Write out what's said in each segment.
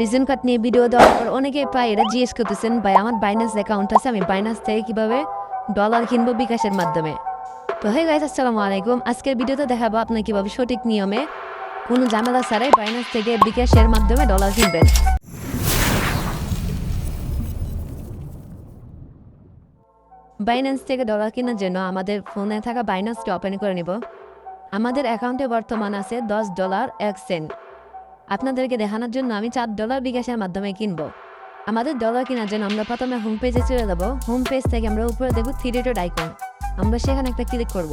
Reason card নিয়ে video দেওয়ার পর অনেকে প্রায় এটা জিজ্ঞেস করতেছেন ভাই আমার বাইন্যান্স অ্যাকাউন্ট আছে, আমি বাইন্যান্স থেকে কিভাবে ডলার কিনবো বিকাশের মাধ্যমে। তো হে গাইস, আসসালামু আলাইকুম। আজকের ভিডিওতে দেখাবো আপনার কিভাবে সঠিক নিয়মে কোনো ঝামেলা ছাড়াই বাইন্যান্স থেকে বিকাশের মাধ্যমে ডলার কিনবেন। বাইন্যান্স থেকে ডলার কেনার জন্য আমাদের ফোনে থাকা বাইন্যান্সটি ওপেন করে নিব। আমাদের অ্যাকাউন্টে বর্তমান আছে $10.01। আপনাদেরকে দেখানোর জন্য আমি $4 বিকাশের মাধ্যমে কিনবো। আমাদের ডলার কেনার জন্য আমরা প্রথমে হোম পেজে চলে যাবো। হোম পেজ থেকে আমরা উপরে দেখব 3 ডট আইকন, আমরা সেখানে একটা ক্লিক করব।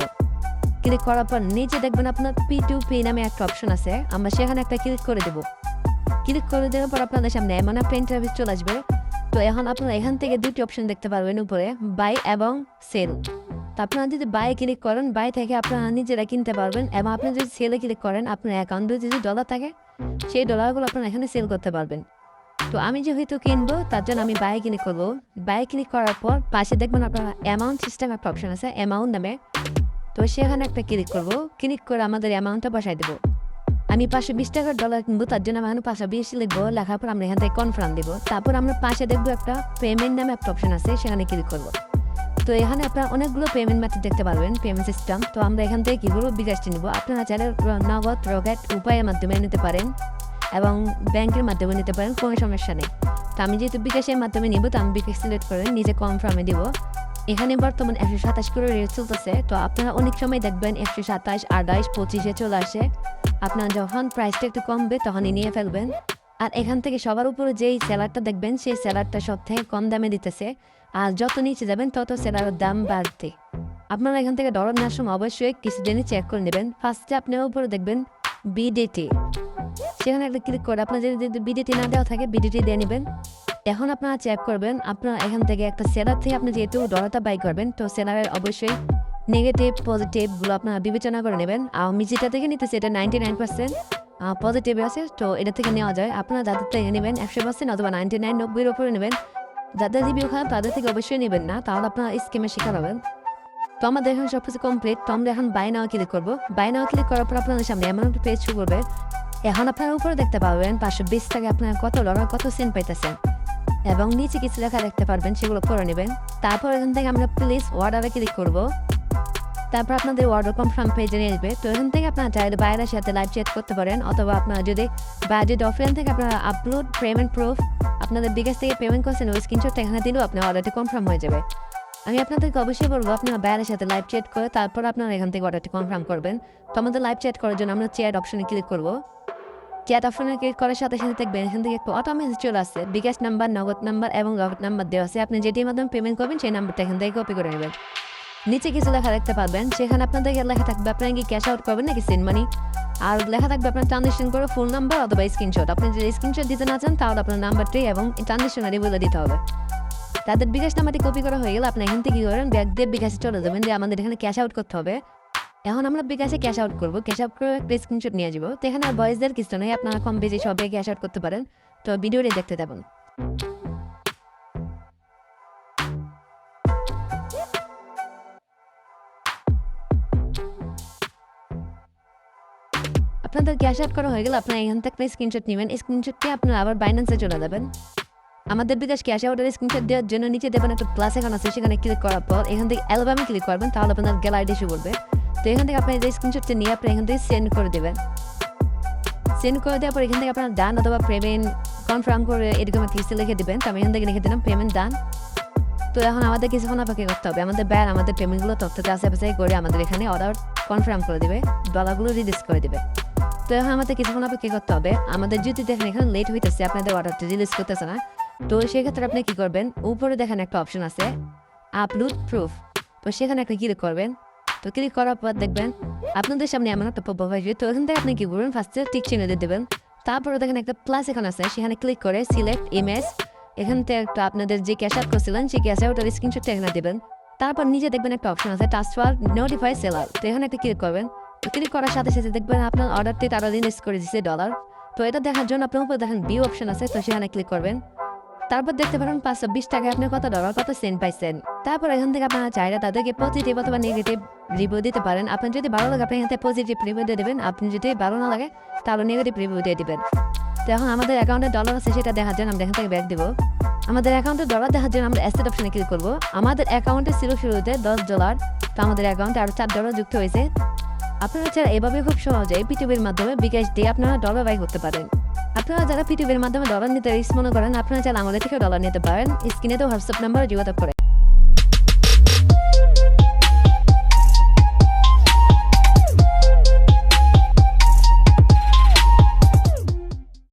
ক্লিক করার পর নিচে দেখবেন আপনার P2P নামে একটা অপশন আছে, আমরা সেখানে একটা ক্লিক করে দেবো। ক্লিক করে দেওয়ার পর আপনাদের সামনে এমন একটা ইন্টারফেস চলে আসবে। তো এখন আপনারা এখান থেকে দুটি অপশন দেখতে পারবেন উপরে, বাই এবং সেল। তো আপনারা যদি বাই ক্লিক করেন, বাই থেকে আপনারা নিজেরা কিনতে পারবেন, এবং আপনি যদি সেলে ক্লিক করেন আপনার অ্যাকাউন্টে যদি ডলার থাকে সেই ডলারগুলো আপনারা এখানে সেল করতে পারবেন। তো আমি যেহেতু কিনবো তার জন্য আমি বাই ক্লিক করবো। বাই ক্লিক করার পর পাশে দেখবেন আপনারা অ্যামাউন্ট সিস্টেম একটা অপশন আছে অ্যামাউন্ট নামে, তো সেখানে একটা ক্লিক করবো। ক্লিক করে আমাদের অ্যামাউন্টটা বসাই দেবো। আমি 520 টাকার ডলার কিনবো, তার জন্য আমি 520 লিখবো। লেখার পর আমরা এখান থেকে কনফার্ম দেবো। তারপর আমরা পাশে দেখবো একটা পেমেন্ট নামে একটা অপশন আছে, সেখানে ক্লিক করবো। তো এখানে আপনারা অনেকগুলো পেমেন্ট মেথড দেখতে পারবেন, পেমেন্ট সিস্টেম। তো আমরা এখান থেকে কী করবো, বিকাশটি নিব। আপনারা চাইলে নগদ, রকেট উপায়ের মাধ্যমে নিতে পারেন এবং ব্যাংকের মাধ্যমে নিতে পারেন, কোনো সমস্যা নেই। তো আমি যেহেতু বিকাশের মাধ্যমে নিব, তো আমি বিকাশ সিলেক্ট করে নিজে কনফার্মে দিব। এখানে বর্তমান 127 করে রেট চলতেছে। তো আপনারা অনেক সময় দেখবেন 127, 28, 25-এ চলে আসে। আপনার যখন প্রাইসটা একটু কমবে তখনই নিয়ে ফেলবেন। আর এখান থেকে সবার উপরে যেই সেলারটা দেখবেন সেই সেলারটা সব থেকে কম দামে দিতেছে, আর যত নিচে যাবেন তত সেলারের দাম বাড়তে। আপনারা এখান থেকে ডলার নেওয়ার সময় অবশ্যই কিছু জিনিস চেক করে নেবেন। ফার্স্টে আপনার উপরে দেখবেন বিডিটি, সেখানে একটা ক্লিক করে আপনার যদি বিডিটি না দেওয়া থাকে বিডিটি দিয়ে নেবেন। এখন আপনারা চেক করবেন, আপনারা এখান থেকে একটা সেলার থেকে আপনি যেহেতু ডলারটা বাই করবেন, তো সেলারের অবশ্যই নেগেটিভ পজিটিভগুলো আপনারা বিবেচনা করে নেবেন। আমি যেটা থেকে নিতেছি এটা 99% পজিটিভ আছে, তো এটা থেকে নেওয়া যায়। আপনারা যাদের থেকে নেবেন 100% অথবা 99, 90-এর উপরে নেবেন। যাদের রিভিউ খারাপ তাদের থেকে অবশ্যই নেবেন না, তাহলে আপনারা স্ক্যামের শিকার হবেন। তো আমাদের এখন সব কিছু কমপ্লিট। তো আমরা এখন বাই নাও ক্লিক করবো। বাই নাও ক্লিক করার পর আপনাদের সামনে এমন একটা পেজ শুরু করবে। এখন আপনারা উপরে দেখতে পাবেন 520 টাকা আপনারা কত ডলার কত সেন্ট পাইতেছেন, এবং নিচে কিছু লেখা দেখতে পারবেন, সেগুলো করে নেবেন। তারপর এখান থেকে আমরা প্লিজ অর্ডারে ক্লিক করবো। তারপর আপনাদের অর্ডার কনফার্ম পেজে নিয়ে আসবে। তো এখান থেকে আপনারা চাইলে বাইরের সাথে লাইভ চ্যাট করতে পারেন, অথবা আপনারা যদি অফলাইন থেকে আপনারা আপলোড পেমেন্ট প্রুফ আপনাদের বিকাশ থেকে পেমেন্ট করছেন ওই স্ক্রিনশটটা এখানে দিলেও আপনার অর্ডারটি কনফার্ম হয়ে যাবে। আমি আপনাদেরকে অবশ্যই বলবো আপনারা বাইরের সাথে লাইভ চ্যাট করে তারপর আপনারা এখান থেকে অর্ডারটি কনফার্ম করবেন। তো আমাদের লাইভ চ্যাট করার জন্য আমরা চ্যাট অপশনে ক্লিক করবো। চ্যাট অপশনে ক্লিক করার সাথে সাথে দেখবেন এখান থেকে একটা অটোমেটিক চলে আসছে, বিকাশ নাম্বার, নগদ নাম্বার এবং রকেট নাম্বার দেওয়া আছে। আপনি যেটির মাধ্যমে পেমেন্ট করবেন সেই নাম্বারটা এখান থেকে কপি করে নেবেন। নিচে কিছু লেখা দেখতে পারবেন, সেখানে আপনাদেরকে লেখা থাকবে আপনারা কি ক্যাশ আউট করবেন নাকি সেন্ড মানি, আর লেখা থাকবে আপনার ট্রানজেকশন করে ফুল নাম্বার অথবা স্ক্রিনশট। আপনি যদি স্ক্রিনশট দিতে না চান তাহলে আপনার নাম্বারটি এবং ট্রানজেকশনারি বলে দিতে হবে। তাদের বিকাশ নাম্বারটি কপি করা হয়ে গেলে আপনি এখান থেকে কী করেন, ব্যাগ দিয়ে বিকাশে চলে যাবেন যে আমাদের এখানে ক্যাশ আউট করতে হবে। এখন আমরা বিকাশে ক্যাশ আউট করবো। ক্যাশ আউট করে একটা স্ক্রিনশট নিয়ে যাবো। তো এখানে বয়েজদের কিছু নেই, আপনারা কম বেশি সবাই ক্যাশ আউট করতে পারেন। তো ভিডিওটি দেখতে থাকুন। আপনাদের ক্যাশ আউট করা হয়ে গেলে আপনারা এখান থেকে স্ক্রিনশট নেবেন। স্ক্রিনশটটি আপনারা আবার বাইন্যান্সে চলে যাবেন। আমাদের বিকাশ ক্যাশ আউটের স্ক্রিনশট দেওয়ার জন্য নিচে দেবেন একটা প্লাস এখন আছে, সেখানে ক্লিক করার পর এখান থেকে অ্যালবামে ক্লিক করবেন, তাহলে আপনার গ্যালারিটি শো করবে। তো এখান থেকে আপনি এই স্ক্রিনশটটা নিয়ে আপনি এখান থেকে সেন্ড করে দেবেন। সেন্ড করে দেওয়ার পর এখান থেকে আপনার ডান অথবা পেমেন্ট কনফার্ম করে এরকম কিছু লিখে দেবেন। তো আমি এখান থেকে লিখে দিলাম পেমেন্ট ডান। তো এখন আমাদের কিছুক্ষণ অপেক্ষা করতে হবে। আমাদের ব্যার আমাদের পেমেন্টগুলো তথ্যতে আশেপাশে করে আমাদের এখানে অর্ডার কনফার্ম করে দেবে, ডলারগুলো রিলিজ করে দেবে। তো এখন আমাদের কিছুক্ষণ অপেক্ষা করতে হবে। আমাদের যদি দেখেন এখানে লেট হইতেছে, আপনাদের অর্ডারটি রিলিজ করতেছে না, তো সেক্ষেত্রে আপনি কী করবেন, উপরে দেখেন একটা অপশন আছে আপলোড প্রুফ, তো সেখানে একটা ক্লিক করবেন। তো ক্লিক করার পর দেখবেন আপনাদের সামনে এমন একটা পপ আপ আসবে। তো এখান থেকে আপনি কী করবেন, ফার্স্টে টিক চিহ্ন দিয়ে দেবেন। তারপরে দেখেন একটা প্লাস এখন আছে, সেখানে ক্লিক করে সিলেক্ট ইমেজ, এখান থেকে একটা আপনাদের যে ক্যাশ আউট করছিলেন সেই ক্যাশ আউটের স্ক্রিনশটটা এখানে দেবেন। তারপর নিচে দেখবেন একটা অপশন আছে ট্রান্সফার নোটিফাই সেলার, তো এখানে একটা ক্লিক করবেন। তো ক্লিক করার সাথে সাথে দেখবেন আপনার অর্ডারটি তারা রিলিজ করে দিচ্ছে ডলার। তো এটা দেখার জন্য আপনার উপরে দেখেন ভিউ অপশন আছে, তো সেখানে ক্লিক করবেন। তারপর দেখতে পারেন 520 টাকায় আপনি কত ডলার কত সেন্ট পাইছেন। তারপর এখান থেকে আপনারা চাইলে তাদেরকে পজিটিভ অথবা নেগেটিভ রিভিউ দিতে পারেন। আপনার যদি ভালো লাগে আপনি এখান থেকে পজিটিভ রিভিউ দিয়ে দেবেন, আপনি যদি ভালো না লাগে তাহলে নেগেটিভ রিভিউ দিয়ে দেবেন। তো এখন আমাদের অ্যাকাউন্টে ডলার আছে সেটা দেখার জন্য আমরা এখান থেকে ব্যাক দেবো। আমাদের অ্যাকাউন্টে ডলার দেখার জন্য আমরা অ্যাসেট অপশনে ক্লিক করবো। আমাদের অ্যাকাউন্টে ছিল শুরুতে $10, তো আমাদের অ্যাকাউন্টে আরও $4 যুক্ত হয়েছে। আপনারা ছাড়া এভাবে খুব সহজে পিটিভির মাধ্যমে বিকাশ দিয়ে আপনারা ডলার বাই করতে পারেন। আপনারা যারা পিটিভির মাধ্যমে ডলার নিতে রিস্ক মনে করেন, আপনারা চাইলে আমাদের থেকে ডলার নিতে পারেন। স্ক্রিনে তো হোয়াটসঅ্যাপ নাম্বার যোগাযোগ করেন।